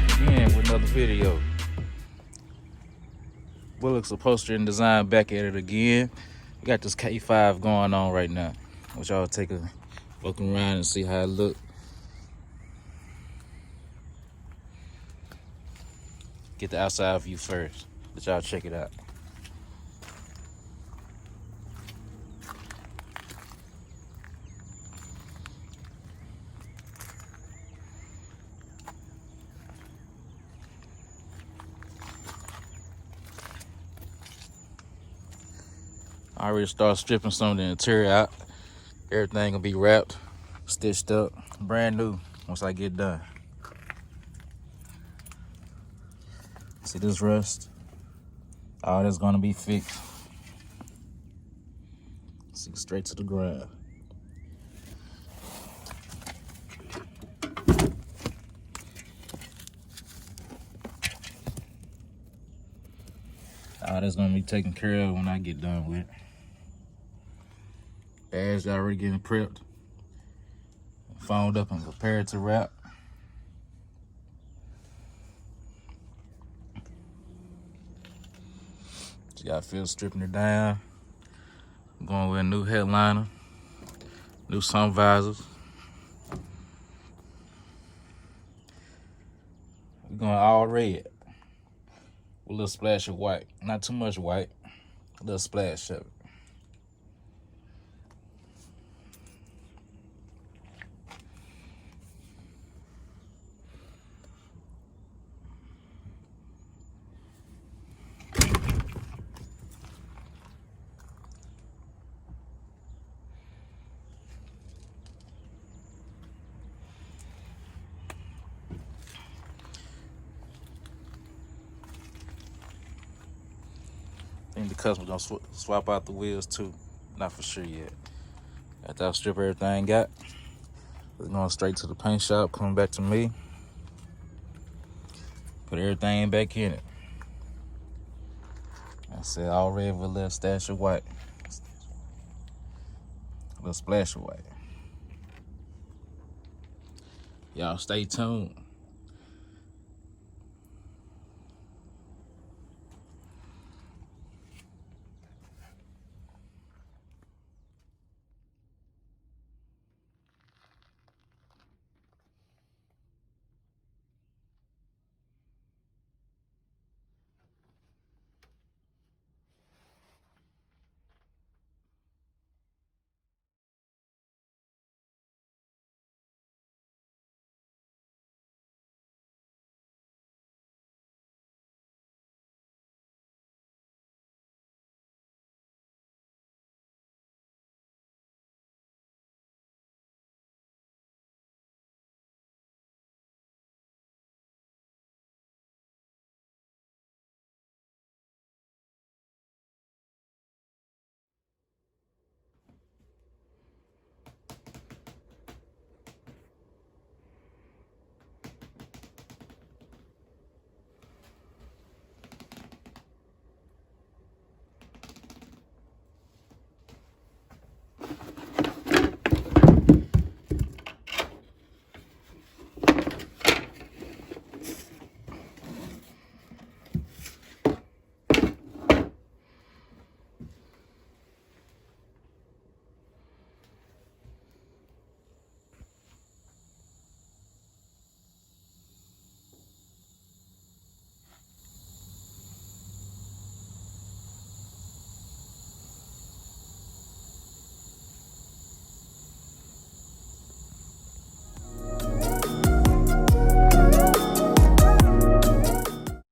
back again with another video. Bullock's Upholstery and Design back at it again. We got this K5 going on right now. I want y'all to take a look around and see how it look. Get the outside view first. Let y'all check it out. I already started stripping some of the interior out. Everything will be wrapped, stitched up, brand new once I get done. See this rust? All that's gonna be fixed. See, straight to the ground. All that's gonna be taken care of when I get done with it. Bags already getting prepped, foamed up and prepared to wrap. Just got finished stripping it down. I'm going with a new headliner, new sun visors. We're going all red with a little splash of white. Not too much white, a little splash of it. I think the customer's gonna swap out the wheels too. Not for sure yet. After I strip everything out, it's going straight to the paint shop, coming back to me. Put everything back in it. I said all red with a little stash of white. A little splash of white. Y'all stay tuned.